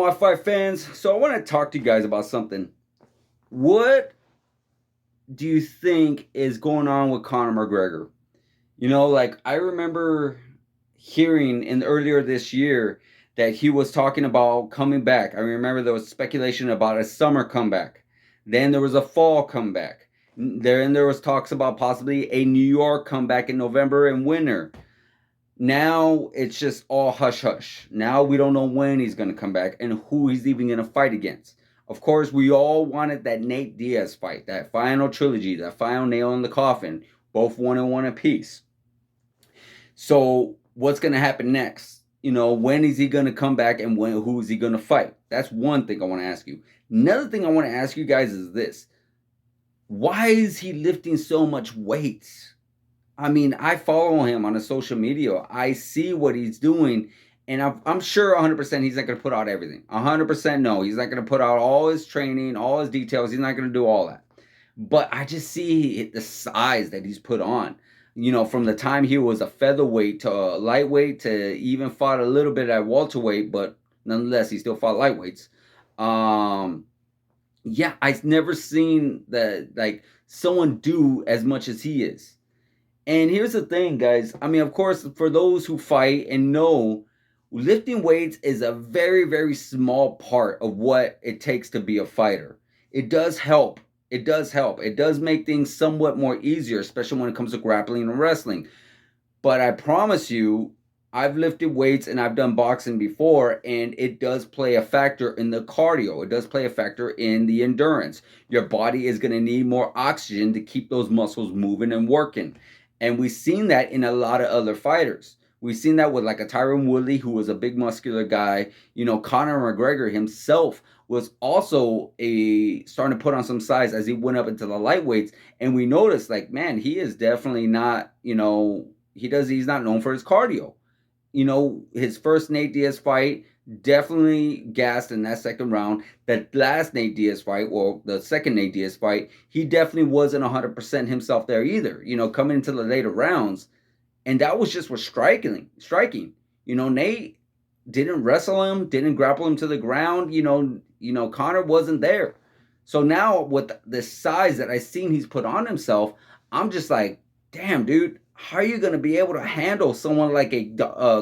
my fight fans? So I want to talk to you guys about something. What do you think is going on with Conor McGregor? Like I remember hearing in earlier this year that he was talking about coming back. I remember there was speculation about a summer comeback. Then there was a fall comeback. Then there was talks about possibly a New York comeback in November and winter. Now it's just all hush hush. Now we don't know when he's going to come back and who he's even going to fight against. Of course, we all wanted that Nate Diaz fight, that final trilogy, that final nail in the coffin, both 1-1 apiece. So what's going to happen next? When is he going to come back and who is he going to fight? That's one thing I want to ask you. Another thing I want to ask you guys is this. Why is he lifting so much weight? I mean, I follow him on a social media. I see what he's doing, and I'm sure 100% he's not going to put out everything. 100% no, he's not going to put out all his training, all his details. He's not going to do all that. But I just see the size that he's put on. From the time he was a featherweight to a lightweight to even fought a little bit at welterweight, but nonetheless, he still fought lightweights. Yeah, I've never seen that like someone do as much as he is. And here's the thing, guys. I mean, of course, for those who fight and know, lifting weights is a very, very small part of what it takes to be a fighter. It does help. It does help. It does make things somewhat more easier, especially when it comes to grappling and wrestling. But I promise you, I've lifted weights and I've done boxing before, and it does play a factor in the cardio. It does play a factor in the endurance. Your body is going to need more oxygen to keep those muscles moving and working. And we've seen that in a lot of other fighters. We've seen that with like a Tyron Woodley, who was a big muscular guy. Conor McGregor himself was also starting to put on some size as he went up into the lightweights. And we noticed, like, man, he is definitely not, he's not known for his cardio. His first Nate Diaz fight definitely gassed in that second round. That last Nate Diaz fight, or the second Nate Diaz fight, he definitely wasn't 100% himself there either. Coming into the later rounds, and that was just striking. Nate didn't wrestle him, didn't grapple him to the ground. Conor wasn't there. So now with the size that I seen he's put on himself, I'm just like, damn, dude. How are you going to be able to handle someone like a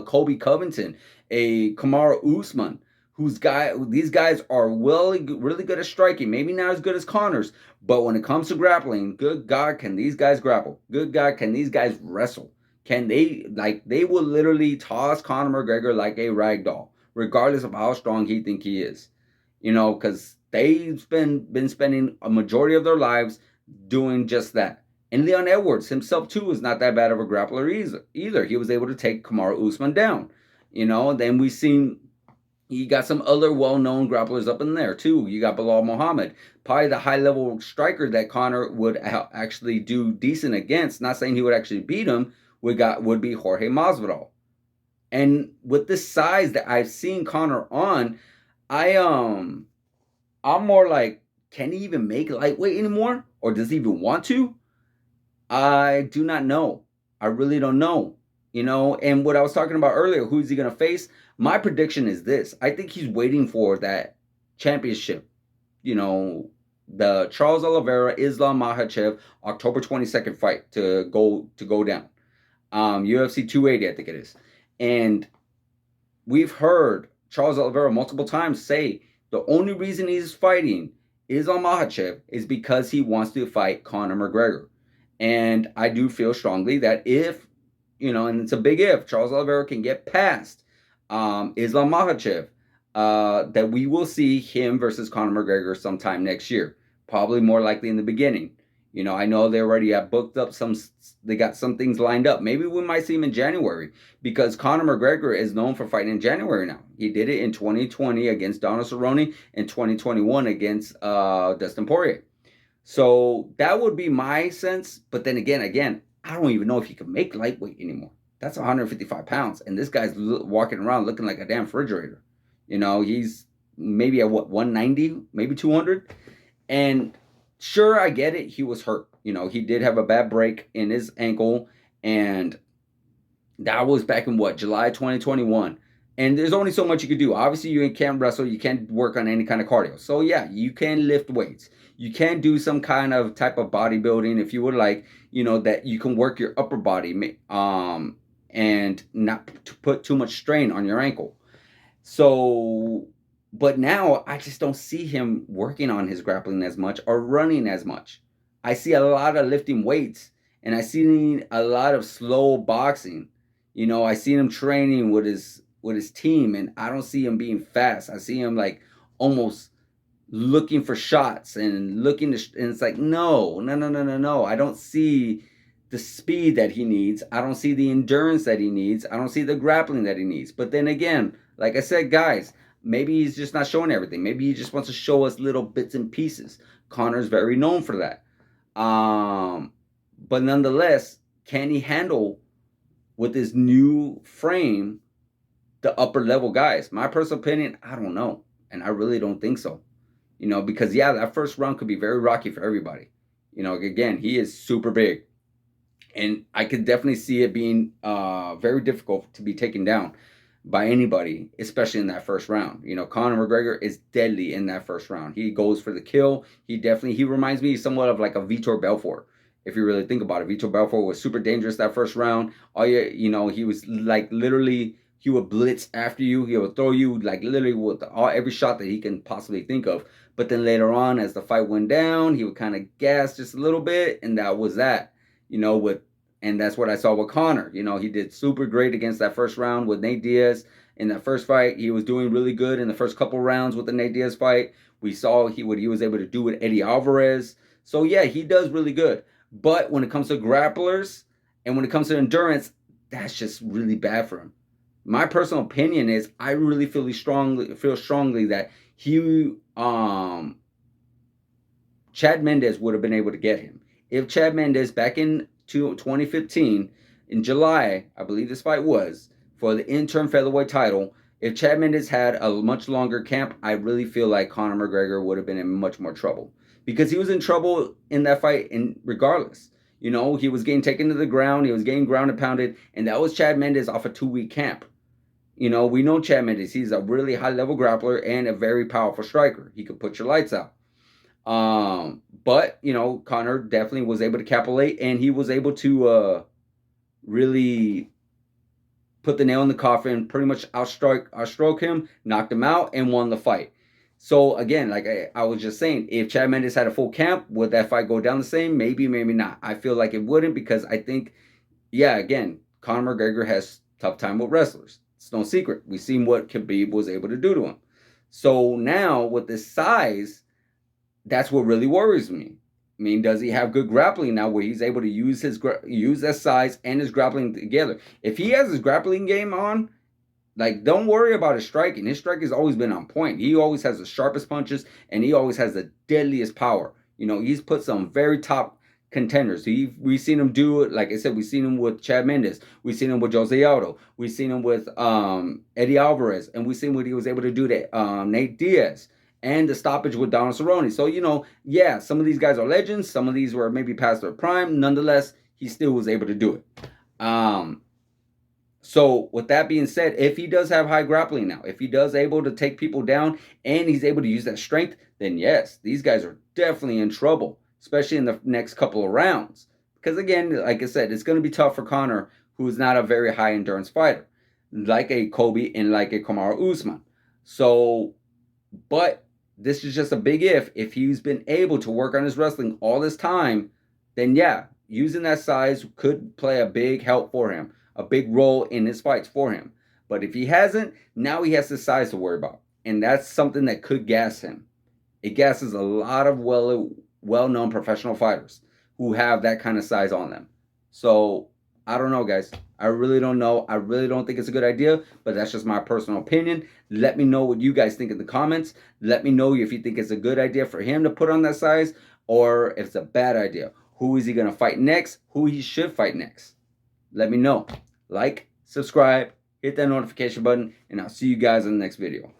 Colby Covington, a Kamaru Usman, these guys are really good at striking. Maybe not as good as Conor's, but when it comes to grappling, good God, can these guys grapple? Good God, can these guys wrestle? Can they will literally toss Conor McGregor like a rag doll, regardless of how strong he think he is. Because they've been spending a majority of their lives doing just that. And Leon Edwards himself, too, is not that bad of a grappler either. He was able to take Kamaru Usman down. Then we've seen you got some other well-known grapplers up in there, too. You got Bilal Muhammad, probably the high-level striker that Conor would actually do decent against. Not saying he would actually beat him, would be Jorge Masvidal. And with this size that I've seen Conor on, I'm more like, can he even make lightweight anymore? Or does he even want to? I do not know. I really don't know. And what I was talking about earlier, who's he going to face? My prediction is this. I think he's waiting for that championship. The Charles Oliveira, Islam Makhachev, October 22nd fight to go down. UFC 280, I think it is. And we've heard Charles Oliveira multiple times say the only reason he's fighting Islam Makhachev is because he wants to fight Conor McGregor. And I do feel strongly that if, and it's a big if, Charles Oliveira can get past Islam Makhachev, that we will see him versus Conor McGregor sometime next year. Probably more likely in the beginning. I know they already have booked up they got some things lined up. Maybe we might see him in January, because Conor McGregor is known for fighting in January now. He did it in 2020 against Donald Cerrone, and 2021 against Dustin Poirier. So that would be my sense. But then again, I don't even know if he can make lightweight anymore. That's 155 pounds. And this guy's walking around looking like a damn refrigerator. He's maybe at 190, maybe 200. And sure, I get it. He was hurt. He did have a bad break in his ankle. And that was back in July 2021. And there's only so much you can do. Obviously, you can't wrestle. You can't work on any kind of cardio. So yeah, you can lift weights. You can do some kind of type of bodybuilding if you would like. That you can work your upper body, and not put too much strain on your ankle. So, but now I just don't see him working on his grappling as much or running as much. I see a lot of lifting weights, and I see a lot of slow boxing. I see him training with his team, and I don't see him being fast. I see him like almost looking for shots and and it's like no, no, no, no, no, no. I don't see the speed that he needs. I don't see the endurance that he needs. I don't see the grappling that he needs. But then again, like I said, guys, maybe he's just not showing everything. Maybe he just wants to show us little bits and pieces. Conor's very known for that. But nonetheless, can he handle with his new frame the upper level guys? My personal opinion, I don't know. And I really don't think so. Because yeah, that first round could be very rocky for everybody. Again, he is super big. And I could definitely see it being very difficult to be taken down by anybody, especially in that first round. Conor McGregor is deadly in that first round. He goes for the kill. He reminds me somewhat of like a Vitor Belfort. If you really think about it, Vitor Belfort was super dangerous that first round. He was like literally, he would blitz after you. He would throw you like literally with every shot that he can possibly think of. But then later on, as the fight went down, he would kind of gas just a little bit, and that was that. And that's what I saw with Conor. He did super great against that first round with Nate Diaz. In that first fight, he was doing really good in the first couple rounds with the Nate Diaz fight. We saw what he was able to do with Eddie Alvarez. So yeah, he does really good. But when it comes to grapplers and when it comes to endurance, that's just really bad for him. My personal opinion is I really feel strongly that Chad Mendes would have been able to get him. If Chad Mendes back in 2015 in July, I believe this fight was for the interim featherweight title. If Chad Mendes had a much longer camp, I really feel like Conor McGregor would have been in much more trouble, because he was in trouble in that fight. And regardless, he was getting taken to the ground, he was getting ground and pounded, and that was Chad Mendes off a 2-week camp. We know Chad Mendes. He's a really high level grappler and a very powerful striker. He could put your lights out. But Conor definitely was able to capitulate, and he was able to really put the nail in the coffin, pretty much outstroke him, knocked him out, and won the fight. So again, like I was just saying, if Chad Mendes had a full camp, would that fight go down the same? Maybe, maybe not. I feel like it wouldn't, because I think, yeah, again, Conor McGregor has tough time with wrestlers. It's no secret. We've seen what Khabib was able to do to him. So now with this size, that's what really worries me. I mean, does he have good grappling now, where he's able to use that size and his grappling together? If he has his grappling game on, like, don't worry about his striking. His striking has always been on point. He always has the sharpest punches, and he always has the deadliest power. He's put some very top contenders. We've seen him do it. Like I said, we've seen him with Chad Mendes. We've seen him with Jose Aldo. We've seen him with Eddie Alvarez, and we've seen what he was able to do to Nate Diaz, and the stoppage with Donald Cerrone. So, yeah, some of these guys are legends. Some of these were maybe past their prime. Nonetheless, he still was able to do it. So with that being said, if he does have high grappling now, if he does able to take people down and he's able to use that strength, then yes, these guys are definitely in trouble, especially in the next couple of rounds. Because again, like I said, it's going to be tough for Conor, who's not a very high endurance fighter, like a Kobe and like a Kamaru Usman. So, but this is just a big if. If he's been able to work on his wrestling all this time, then yeah, using that size could play a big help for him, a big role in his fights for him. But if he hasn't, now he has the size to worry about. And that's something that could gas him. It gasses a lot of well-known professional fighters who have that kind of size on them. So, I don't know, guys. I really don't know. I really don't think it's a good idea, but that's just my personal opinion. Let me know what you guys think in the comments. Let me know if you think it's a good idea for him to put on that size, or if it's a bad idea. Who is he going to fight next? Who he should fight next? Let me know. Like, subscribe, hit that notification button, and I'll see you guys in the next video.